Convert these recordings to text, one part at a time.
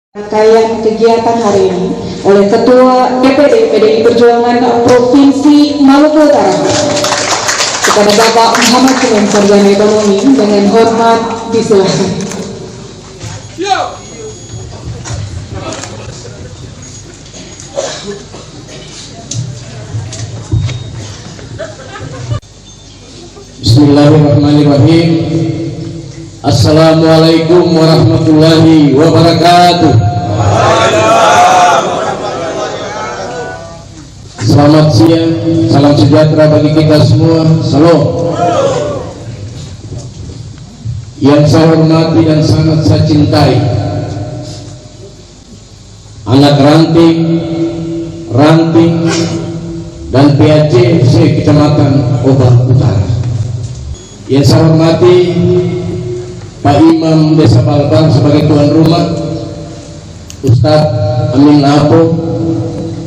Rangkaian kegiatan hari ini oleh Ketua DPD PDI Perjuangan Provinsi Maluku Utara kepada Bapak Muhammad Senin Sarjana Ekonomi dengan hormat disilahkan. Bismillahirrahmanirrahim. Assalamualaikum warahmatullahi wabarakatuh. Selamat siang, salam sejahtera bagi kita semua. Salam. Yang saya hormati dan sangat saya cintai, anak ranting dan PAC Kecamatan Oba Utara. Yang saya hormati Pak Imam Desa Balbang sebagai tuan rumah, Ustadz Amin Apo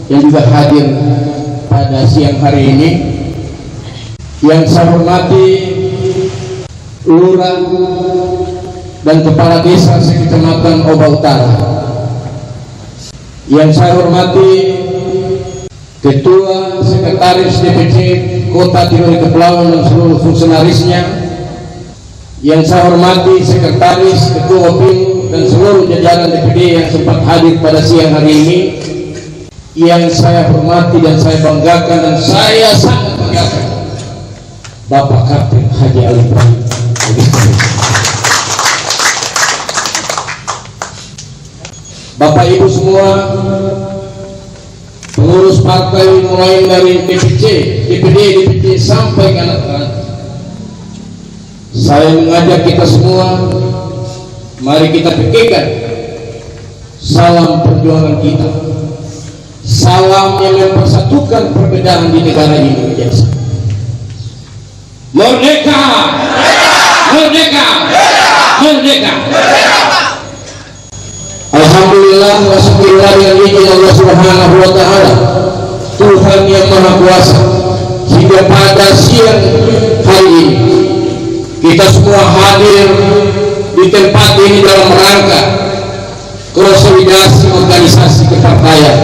yang juga hadir pada siang hari ini. Yang saya hormati Lurah dan Kepala Desa Kecamatan Oba Utara. Yang saya hormati Ketua Sekretaris DPC Kota Tidore Kepulauan dan seluruh fungsionarisnya. Yang saya hormati Sekretaris, Ketua PIM dan seluruh jajaran DPD yang sempat hadir pada siang hari ini. Yang saya hormati dan saya banggakan dan saya sangat banggakan Bapak Kapten Haji Ali Ibrahim. Bapak Ibu semua, pengurus partai mulai dari DPC, DPD sampai ke anak-anak, saya mengajak kita semua, mari kita pikirkan salam perjuangan kita, salam yang mempersatukan perbedaan di negara ini menjadi satu. Merdeka! Merdeka! Merdeka! Alhamdulillah wa syukurillah dengan izin Allah Subhanahu wa Ta'ala, Tuhan yang Maha Kuasa, hingga pada siang hari ini kita semua hadir di tempat ini dalam rangka konsolidasi organisasi kepartaian.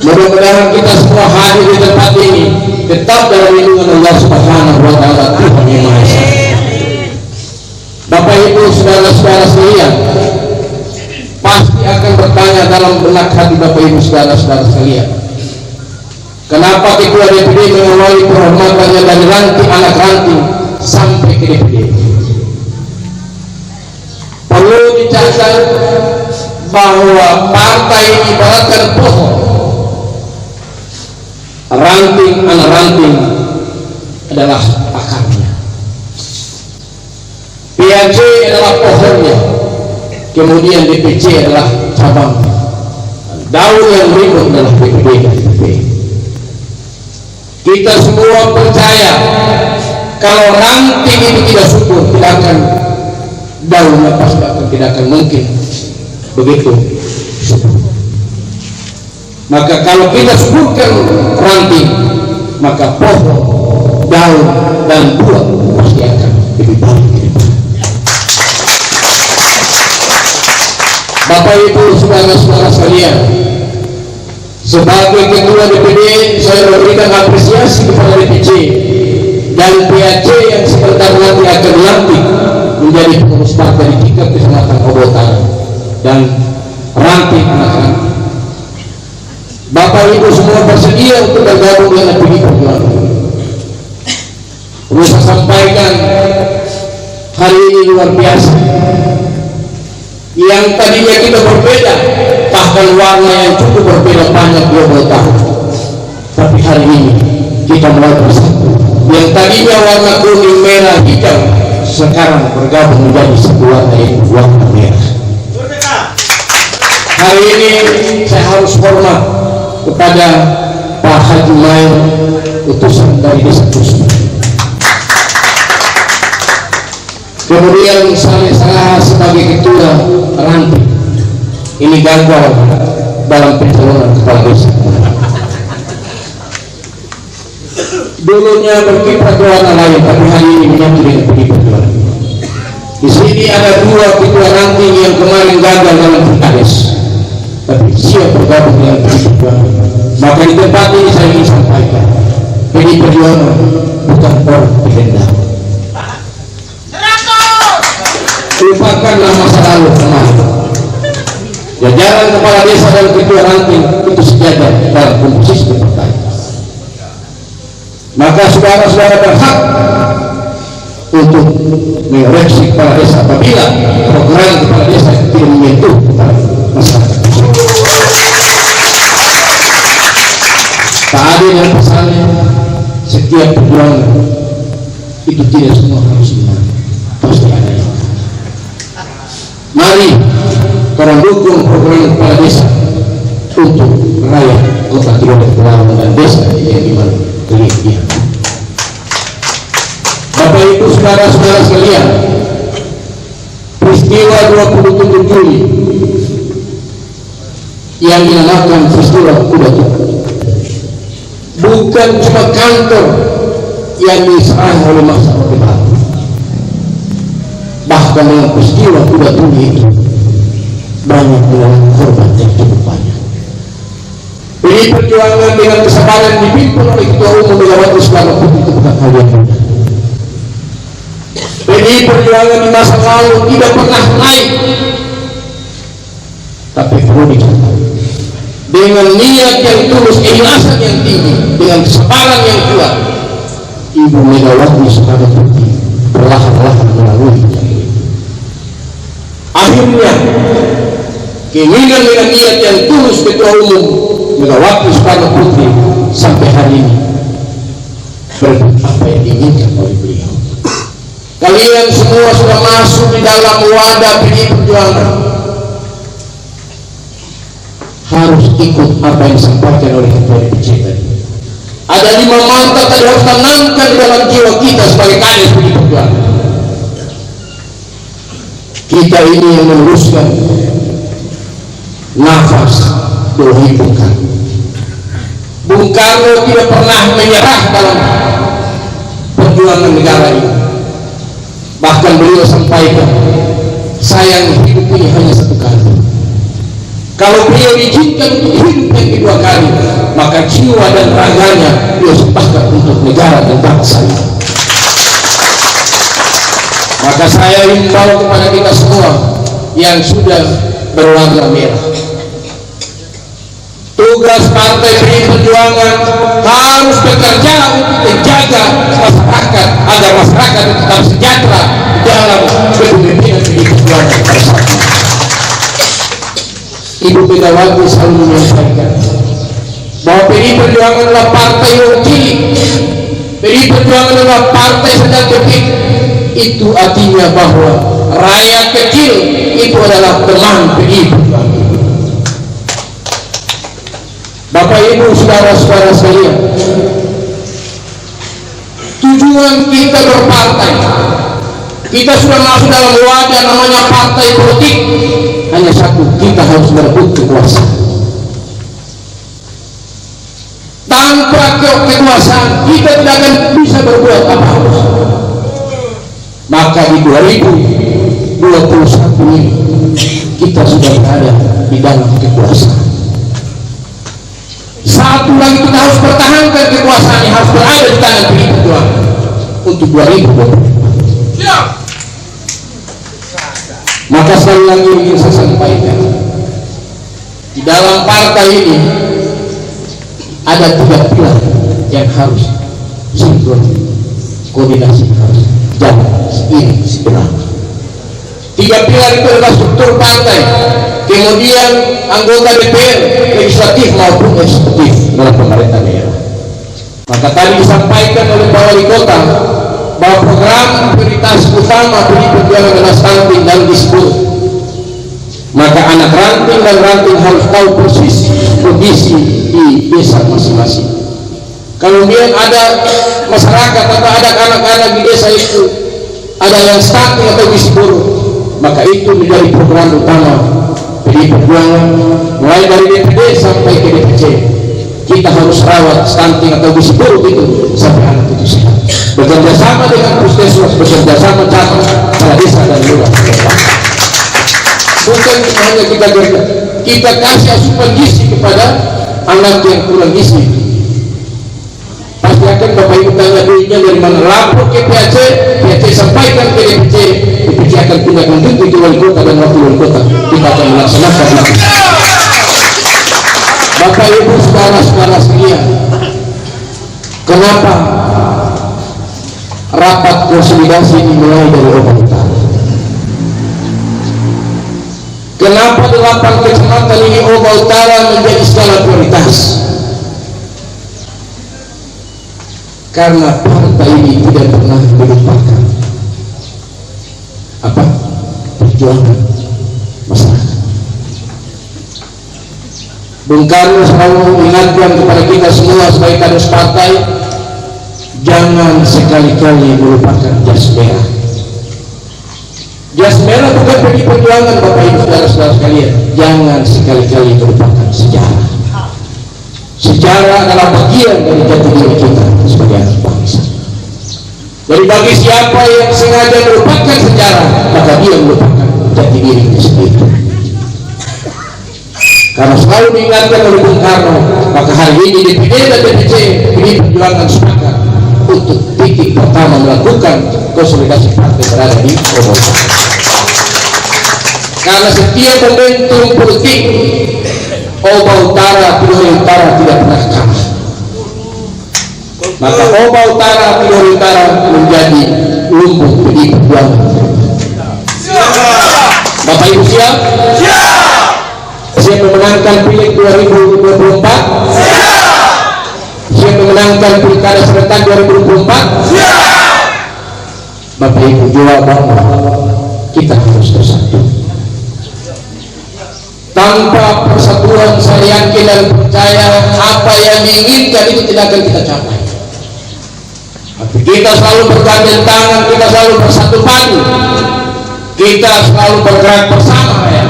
Mudah-mudahan kita semua hadir di tempat ini tetap dalam lindungan Allah Subhanahu wa Ta'ala, Tuhan yang Maha Esa. Bapak Ibu saudara-saudara sekalian, pasti akan bertanya dalam benak hati Bapak Ibu saudara-saudara sekalian, kenapa Ketua DPD mengawali penghormatannya dari ranting anak ranting sampai ke DPD? Perlu dicatat bahwa partai ini ibaratkan pohon, ranting anak ranting adalah akarnya, PAC adalah pohonnya, kemudian DPC adalah cabang, daun yang berikut adalah DPD dan DPP. Kita semua percaya kalau ranting ini tidak subur, tidak akan daunnya pasti tidak akan mungkin begitu subur. Maka kalau kita suburkan ranting, maka pohon, daun dan buah pasti akan lebih baik. Bapak Ibu saudara-saudara sekalian, sebagai Ketua DPD saya memberikan apresiasi kepada DPC dan PAC yang sebentar lagi akan dilantik menjadi pengurus partai di tingkat Kecamatan Oba Utara dan ranting anak-anak. Bapak Ibu semua bersedia untuk bergabung dengan PDI Perjuangan. Perlu saya sampaikan, hari ini luar biasa. Yang tadinya kita berbeda, bahkan warna yang cukup berbeda banyak 20 tahun, tapi hari ini kita mulai bersatu. Yang tadinya warna kuning, merah, hijau, sekarang bergabung menjadi satu warna, yaitu warna merah. Hari ini saya harus hormat kepada Pak Haji Mail, utusan dari Desa Kusma. Kemudian saya sebagai Ketua ranting ini gagal dalam pencalonan kepala desa. Dulunya berkiprah ke warna lain, tapi hari ini menyatu dengan PDI Perjuangan. Di sini ada dua ketua ranting yang kemarin gagal dalam pilkades, tapi siap bergabung dengan PDI Perjuangan. Maka di tempat ini saya ingin sampaikan, PDI Perjuangan bukan orang pengendam. Lupakanlah masa lalu kemarin. Jajaran kepala desa dan ketua ranting itu sejajar dalam komposisi partai. Maka saudara-saudara berhak untuk mengoreksi kepala desa apabila program kepala desa tidak menyentuh kepada masyarakat. Tak adil dan pasalnya setiap perjuangan itu tidak semua harus menang, pasti ada yang. Mari kita dukung program kepala desa untuk rakyat Kota Tirone Kepulauan dan desa yang dimana kelihatan. Bapak Ibu saudara-saudara sekalian, peristiwa 27 Juli yang dinamakan peristiwa Kuda Tua bukan cuma kantor yang diserang oleh masa Orde Baru. Bahkan dengan peristiwa Kuda Tua itu banyak menelan korban yang cukup banyak. PDI Perjuangan dengan kesabaran dipimpin oleh Ketua Umum Megawati Soekarno Putri itu bukan hal yang mudah. PDI Perjuangan di masa lalu tidak pernah naik, tapi perlu dicatat dengan niat yang tulus, ikhlasan yang tinggi, dengan kesabaran yang kuat, Ibu Megawati Soekarno Putri perlahan-lahan melalui ini. Akhirnya keinginan dengan niat yang tulus Ketua Umum Megawati Soekarno Putri sampai hari ini berbuat apa yang diinginkan oleh beliau. Kalian semua sudah masuk di dalam wadah PDI Perjuangan, harus ikut apa yang disampaikan oleh Ketua DPC tadi. Ada 5 mantap tadi harus tanamkan di dalam jiwa kita sebagai kader PDI Perjuangan. Kita ini yang meneruskan nafas Doi Bung Karno. Bung Karno tidak pernah menyerah dalam perjuangan negara ini. Bahkan beliau sampaikan, sayang hidup ini hanya satu kali. Kalau beliau diizinkan untuk hidup yang kedua kali, maka jiwa dan raganya beliau sempatkan untuk negara dan bangsa ini. Maka saya himbau kepada kita semua yang sudah berwarna merah, tugas Partai PDI Perjuangan harus bekerja untuk menjaga masyarakat agar masyarakat tetap sejahtera dalam kepemimpinan PDI Perjuangan bersama. Ibu Megawati selalu menyampaikan bahwa PDI Perjuangan adalah partai yang cilik, PDI Perjuangan adalah partai sedang kecil. Itu artinya bahwa rakyat kecil itu adalah teman PDI Perjuangan. Bapak Ibu saudara-saudara sekalian, tujuan kita berpartai, kita sudah masuk dalam wadah namanya partai politik, hanya satu, kita harus berebut kekuasaan. Tanpa kekuasaan kita tidak akan bisa berbuat apa-apa. Maka di 2021 ini kita sudah berada di dalam kekuasaan. Satu lagi kita harus pertahankan kekuasaan yang harus berada di tangan PDI Perjuangan untuk 2024. Maka sekali lagi ingin saya sampaikan, di dalam partai ini ada 3 pilar yang harus sinkron, koordinasi harus jalan seiring seirama. 3 pilar itu adalah struktur partai, kemudian anggota DPR, legislatif maupun eksekutif dalam pemerintah daerah. Maka tadi disampaikan oleh Pak Wali Kota bahwa program prioritas utama PDI Perjuangan adalah stunting dan disebut. Maka anak ranting dan ranting harus tahu persis kondisi di desa masing-masing. Kemudian ada masyarakat atau ada anak-anak di desa itu ada yang stunting atau gizi buruk, maka itu menjadi program utama PDI Perjuangan mulai dari DPD sampai ke DPC. Kita harus rawat stunting atau gizi buruk itu sampai anak itu sehat. bekerja sama dengan puskesmas, bekerja sama camat, kepala desa dan lurah. Bukan hanya kita kasih asupan gizi kepada anak yang kurang gizi. Pasti akan Bapak Ibu tanya duitnya dari mana, lapor ke PAC, PAC sampaikan ke DPC, DPC akan tindak lanjut ke wali kota dan wakil wali kota. Kita akan melaksanakan itu. Bapak Ibu saudara-saudara sekalian, kenapa rapat konsolidasi dimulai dari Oba Utara? Kenapa 8 kecamatan ini Oba Utara menjadi skala prioritas? Karena partai ini tidak pernah melupakan apa? Perjuangan masyarakat. Bung Karno selalu mengingatkan kepada kita semua sebagai kader partai, jangan sekali-kali melupakan jas merah. Jas merah bukan bagi perjuangan Bapak Ibu saudara-saudara sekalian. Jangan sekali-kali melupakan sejarah. Sejarah adalah bagian dari jati diri kita sebagai anak bangsa. Jadi bagi siapa yang sengaja melupakan sejarah, maka dia melupakan jati dirinya sendiri. Karena selalu diingatkan oleh Bung Karno, maka hari ini DPD dan DPC ini perjuangan sepakat untuk titik pertama melakukan konsolidasi partai berada di Oba Utara. Karena setiap momentum politik Oba Utara, Pidori Utara tidak pernah kalah. Maka Oba Utara, Pidori Utara menjadi lumbung PD perjuangan. Bapak Ibu siap? Siap memenangkan Pileg 2024? Siap memenangkan Pilkada serentak 2024? Bapak Ibu jawabannya, kita harus bersatu. Tanpa persatuan saya yakin dan percaya apa yang diinginkan itu tidak akan kita capai. Tapi kita selalu bergandeng tangan, kita selalu bersatu padu, kita selalu bergerak bersama ya.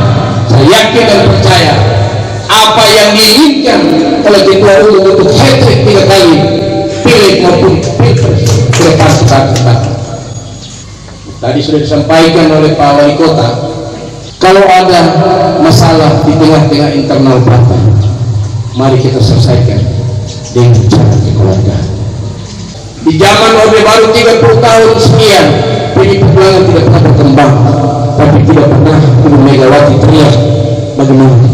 Saya yakin dan percaya apa yang diinginkan oleh Ketua Umum untuk hat-trick 3 kali Pileg maupun Pilpres kita lakukan. Tadi sudah disampaikan oleh Pak Wali Kota, kalau ada masalah di tengah-tengah internal partai, mari kita selesaikan dengan cara kekeluargaan. Di zaman Orde Baru 30 tahun sekian, PD Perjuangan tidak pernah berkembang, tapi tidak pernah Ibu Megawati teriak bagaimana.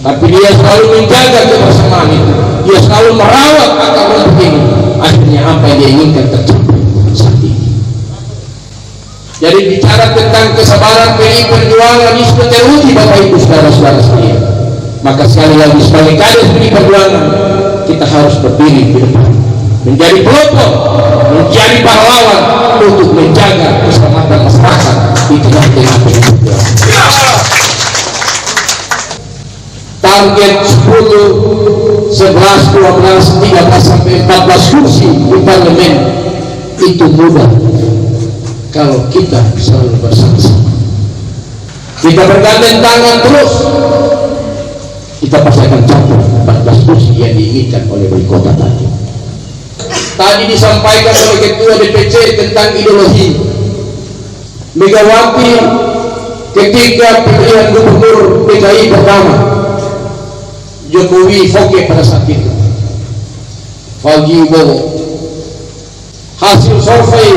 Tapi dia selalu menjaga kebersamaan itu, dia selalu merawat akar rumput ini. Akhirnya apa yang dia inginkan tercapai saat ini. Jadi bicara tentang kesabaran PDI Perjuangan ini sudah teruji Bapak Ibu saudara-saudara sekalian. Maka sekali lagi sebagai kader PDI Perjuangan, kita harus berdiri di depan, menjadi pelopor, menjadi pahlawan untuk menjaga keselamatan masyarakat di tengah-tengah PDI Perjuangan. Target 10, 11, 12, 13 sampai 14 kursi di parlemen itu mudah kalau kita selalu bersama-sama. Kita bergandeng tangan terus, kita pasti akan capai 14 kursi yang diinginkan oleh wali kota tadi. Tadi disampaikan oleh Ketua DPC tentang ideologi. Megawati ketika pemilihan gubernur DKI pertama, Jokowi fokus pada saat itu Fauzi Bowo. Hasil survei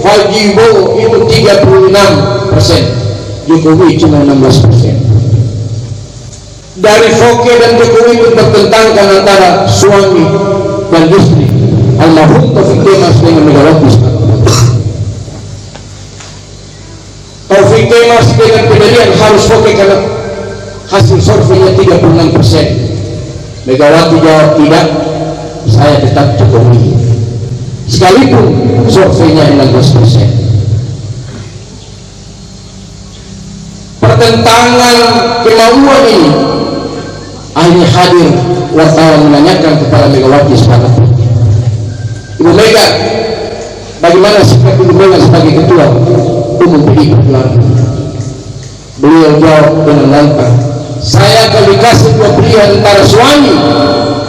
Fauzi Bowo itu 36%, Jokowi cuma 16%. Dari Foke dan Jokowi itu bertentangkan antara suami dan istri, almarhum Taufik Kemas dengan Megawati. Taufik Kemas dengan Pederian harus Foke karena hasil surveinya 36%. Megawati jawab tidak, saya tetap Jokowi sekalipun surveinya 16%. Pertentangan kemauan ini akhirnya hadir wartawan menanyakan kepada Megawati sepakat. Ibu Mega, bagaimana sikap Ibu Mega sebagai Ketua Umum PDI Perjuangan? Beliau jawab dengan lantang, saya akan dikasih dua pilihan antara suami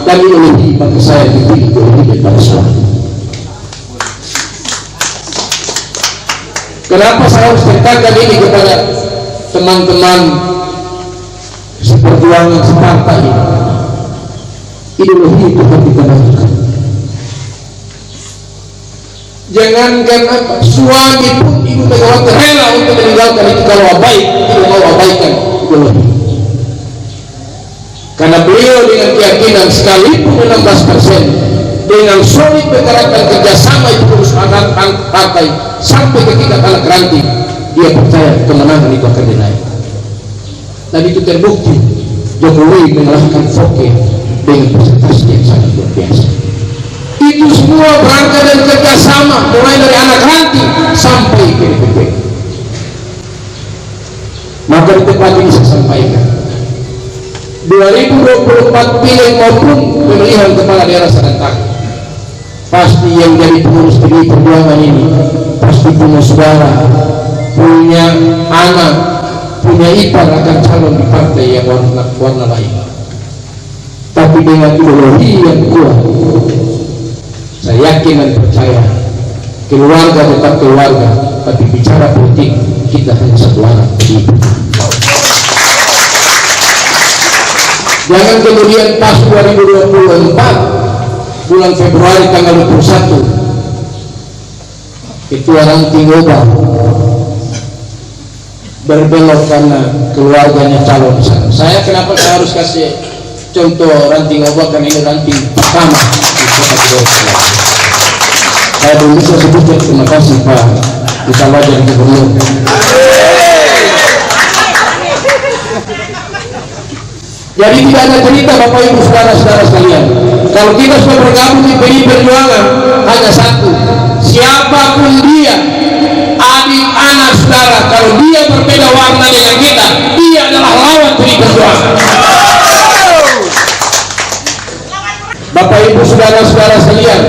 dan ideologi, maka saya dipilih ideologi daripada suami. Kenapa saya harus ceritakan ini kepada teman-teman seperjuangan separtai ini? Ideologi itu harus kita lakukan. Jangankan apa, suami pun Ibu Megawati rela untuk meninggalkan itu kalau baik, tidak mau abaikan ideologi. Karena beliau dengan keyakinan sekalipun 16% dengan solid bergerakkan kerjasama itu terus partai sampai ketika kalah keranting, dia percaya kemenangan itu akan dinaik. Dan itu terbukti Jokowi mengalahkan Foke dengan persentase yang sangat luar biasa. Itu semua berangkat dari kerjasama, mulai dari anak ranting sampai ke DPP. Maka di tempat ini saya sampaikan 2024 pileg maupun pemilihan kepala daerah serentak, pasti yang jadi pengurus PDI Perjuangan ini pasti punya saudara, punya anak, punya ipar akan calon di partai yang warna lain. Tapi dengan ideologi yang kuat, saya yakin dan percaya keluarga tetap keluarga, tapi bicara politik kita hanya satu anak. Jangan kemudian pas 2024 bulan Februari tanggal 21 Ketua Ranting Oba berbelok karena keluarganya calon di sana. Saya kenapa saya harus kasih contoh Ranting Oba, karena ini ranting pertama di Kota Tidore. Saya belum bisa sebutkan terima kasih Pak Wisalajan Gubernur. Jadi tidak ada cerita Bapak Ibu saudara-saudara sekalian. Kalau kita sudah bergabung di PDI Perjuangan hanya satu, siapapun dia, adik, anak, saudara, kalau dia berbeda warna dengan kita, dia adalah lawan PDI Perjuangan. Bapak Ibu saudara-saudara sekalian,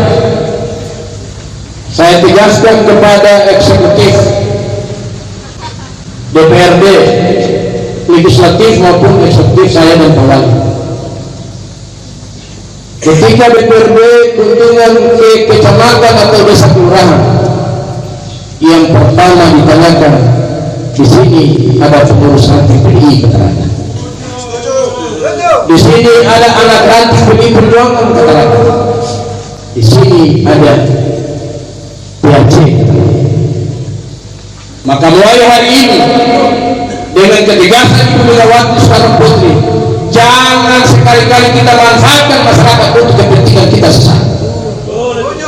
saya tegaskan kepada eksekutif DPRD, legislatif maupun eksekutif saya dan Pak Wali. Ketika DPRD kunjungan ke kecamatan atau desa kelurahan, yang pertama ditanyakan, di sini ada pengurus ranting PDI keterangan. Di sini ada anak ranting PDI Perjuangan keterangan. Di sini ada PAC. Maka mulai hari ini dengan ketegasan Ibu Megawati Soekarno Putri, jangan sekali-kali kita manfaatkan masyarakat untuk kepentingan kita sesat.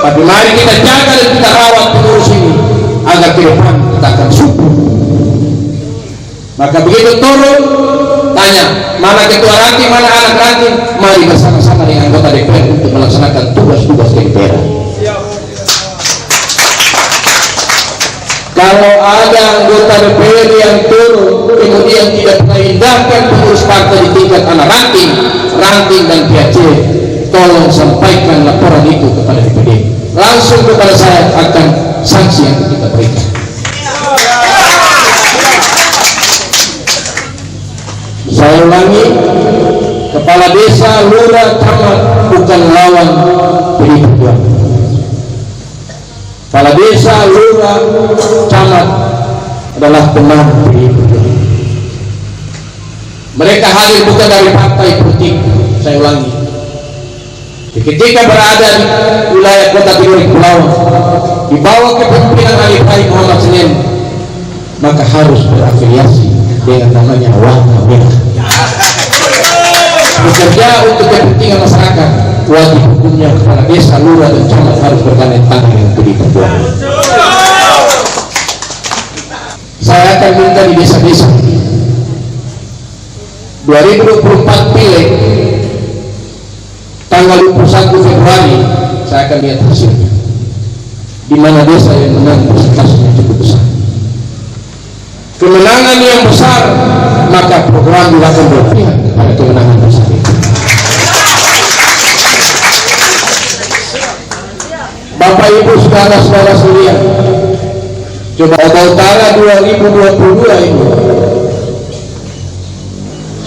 Tapi mari kita jaga dan kita rawat pengurus ini agar ke depan kita akan subur. Maka begitu turun, tanya mana ketua ranting, mana anak ranting, mari bersama-sama dengan anggota DPR untuk melaksanakan tugas-tugas DPR. Kalau ada anggota DPR yang turun kemudian tidak pernah indahkan pengurus partai di tingkat anak ranting dan PAC, tolong sampaikan laporan itu kepada DPD. Langsung kepada saya akan sanksi yang kita berikan. Saya ulangi, kepala desa, lurah, camat bukan lawan PDI Perjuangan. Kepala desa, lurah, camat adalah teman PDI Perjuangan. Mereka hadir bukan dari partai politik. Saya ulangi, ketika berada di wilayah Kota Tidore Kepulauan di bawah kepemimpinan Ali Faik Muhammad Senin, maka harus berafiliasi dengan namanya warna merah. Bekerja untuk kepentingan masyarakat, wajib hukumnya kepala desa, lurah, dan camat harus bergandeng tangan dengan PDI Perjuangan. Saya akan minta di desa-desa 2024 pileg tanggal 21 Februari saya akan lihat hasilnya, di mana desa yang menang persentasenya cukup besar. Kemenangan yang besar, maka program dilakukan berpihak kepada kemenangan besar itu. Bapak Ibu saudara-saudara sekalian, coba Utara 2022 ini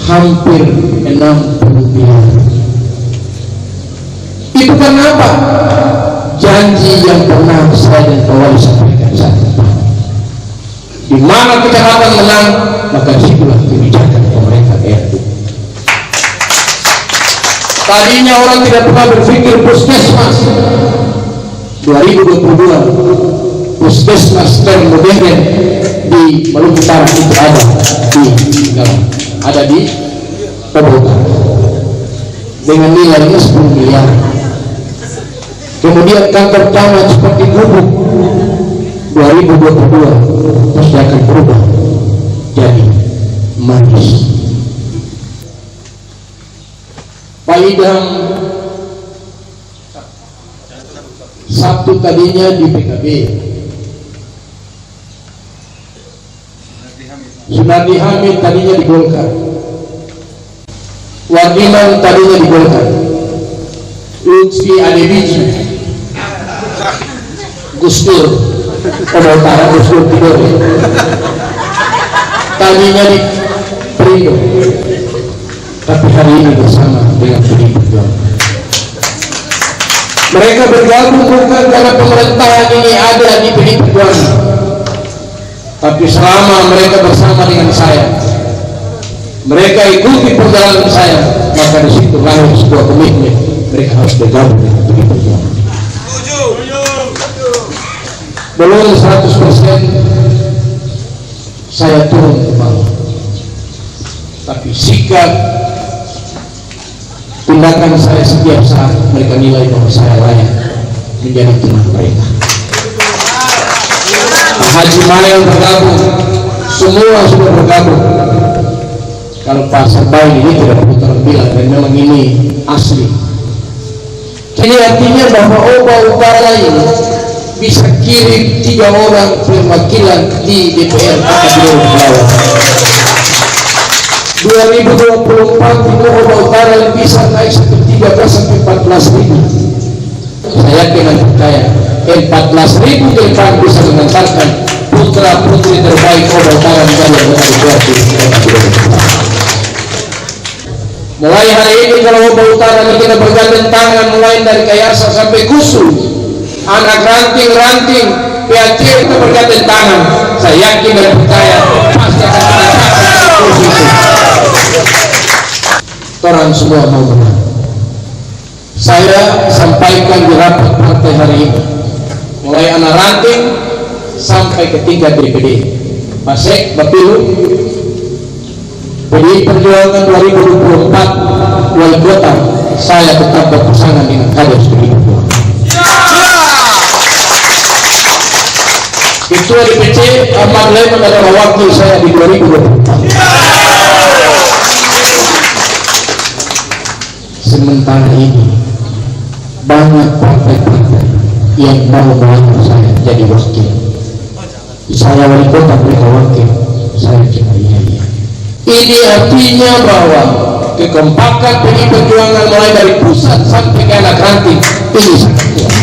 hampir 60 miliar. Itu karena apa? Janji yang pernah saya dan Pak Wali sampaikan saat pertama. Di mana kejahatan menang, maka disitulah kebijakan pemerintah daerah. Tadinya orang tidak pernah berpikir puskesmas. 2022 puskesmas termodern di Maluku Utara itu ada di Toba dengan nilainya 10 miliar. Kemudian kantor camat seperti Gubuk 2022 pasti akan berubah jadi manis. Palidang Sabtu tadinya di PKB, Sunardi Hamid tadinya di Golkar, Wardiman tadinya di Golkar, Lutfi Adebiji, Gustur Utara, Gustur Tidore tadinya di Perindo, tapi hari ini bersama dengan PDI Perjuangan. Mereka bergabung bukan karena pemerintahan ini ada di PDI Perjuangan, tapi selama mereka bersama dengan saya, mereka ikuti perjalanan saya, maka di situ lahir sebuah komitmen mereka harus bergabung dengan PDI Perjuangan. Belum 100% saya turun ke bawah, tapi sikap tindakan saya setiap saat mereka nilai bahwa saya layak menjadi teman mereka. Haji Mail bergabung, semua sudah bergabung. Kalau Pak Sarbain ini tidak perlu terbilang, dan memang ini asli. Jadi artinya bahwa Oba Utara ini bisa kirim 3 orang perwakilan di DPR Kabupaten Belawan. 2024 itu Oba Utara yang bisa naik 13 sampai 14 ribu. Saya yakin dan percaya 14 ribu ke depan bisa mengantarkan putra putri terbaik Oba Utara menjadi anggota DPR. Mulai hari ini kalau Oba Utara kita bergandeng tangan, mulai dari Kayasa sampai Kusu, anak ranting-ranting PAC itu bergandeng tangan. Saya yakin dan percaya pasti akan mencapai kursi itu. Orang semua mau menang. Saya sampaikan di rapat partai hari ini, mulai anak ranting sampai ke tingkat DPD, Pasek, Bapilu, PDI Perjuangan 2024 wali kota, saya tetap berpasangan dengan kader PDI Perjuangan. Ketua DPC Ahmad Leman adalah wakil saya di 2024. Sementara ini banyak partai-partai yang mau melamar saya jadi wakil. Saya wali kota, mereka wakil, saya cuma iya. Ini artinya bahwa kekompakan PDI Perjuangan mulai dari pusat sampai ke anak ranting ini sangat kuat.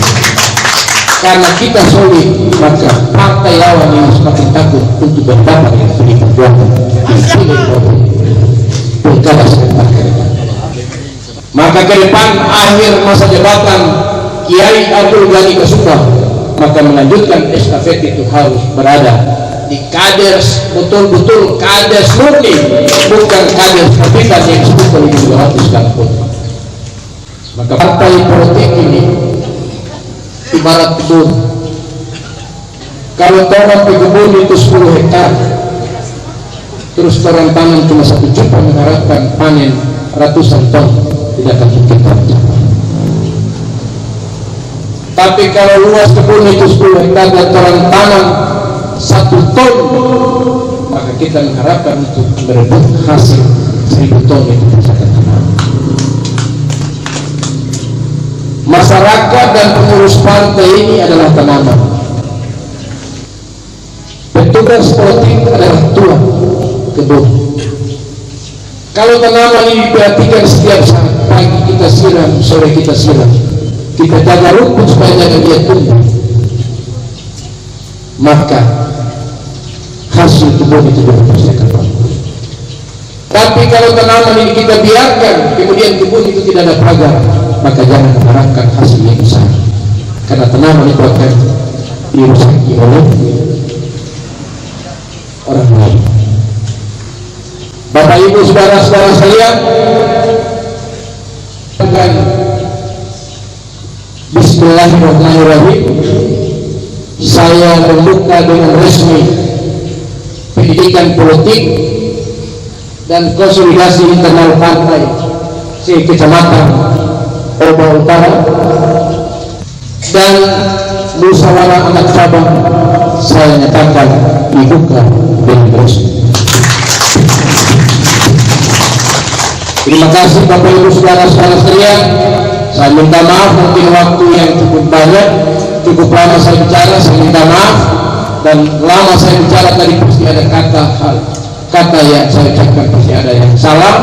Karena kita solid, maka partai lawan ini semakin takut untuk berdapat dengan PDI Perjuangan di pilih pilkada serentak ke depan. Maka ke depan akhir masa jabatan Kiai Abdul Ghani Kasupa, maka melanjutkan estafet itu harus berada di kaders, betul-betul kaders murni, bukan kaders perpitan yang disebut oleh 200 kampung. Maka partai politik ini ibarat kebun. Kalau orang di kebun itu 10 hektar, terus orang tanam cuma 1 juta mengharapkan panen ratusan ton, tidak akan mungkin tercapai. Tapi kalau luas kebun itu 10 hektar dan orang tanam 1 ton, maka kita mengharapkan untuk merebut hasil 1000 ton itu bisa tercapai. Masyarakat dan pengurus partai ini adalah tanaman. Petugas politik adalah tuan kebun. Kalau tanaman ini diperhatikan setiap saat, pagi kita siram, sore kita siram, kita jaga rumput supaya jangan dia tumbuh, maka hasil kebun itu juga pasti akan bagus. Tapi kalau tanaman ini kita biarkan, kemudian kebun itu tidak ada pagar, maka jangan mengharapkan hasil yang besar, karena tanaman itu akan dirusaki oleh orang lain. Bapak Ibu saudara-saudara sekalian, dengan Bismillahirrahmanirrahim, saya membuka dengan resmi pendidikan politik dan konsolidasi internal partai se-Kecamatan Oba Utara dan musyawarah anak cabang saya nyatakan dibuka dengan resmi. Terima kasih Bapak Ibu saudara-saudara sekalian. Saya minta maaf mungkin waktu yang cukup banyak, cukup lama saya bicara, saya minta maaf. Dan lama saya bicara tadi pasti ada kata yang saya ucapkan pasti ada yang salah,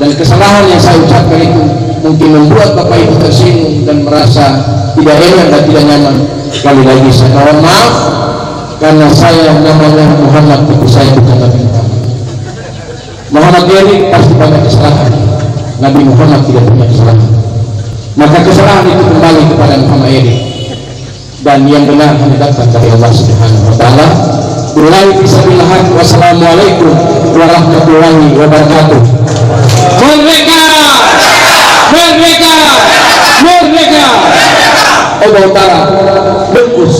dan kesalahan yang saya ucapkan itu mungkin membuat Bapak Ibu tersinggung dan merasa tidak enak dan tidak nyaman. Sekali lagi saya mohon maaf, karena saya namanya Muhammad, itu saya bukan Nabi Muhammad. Muhammad ini pasti banyak kesalahan, Nabi Muhammad tidak punya kesalahan. Maka kesalahan itu kembali kepada Muhammad ini, dan yang benar hanya datang dari Allah Subhanahu wa taala. Billahi fisabilillah. Wassalamualaikum warahmatullahi wabarakatuh. Merdeka! Merdeka! Merdeka! Oba Utara, Bungkus.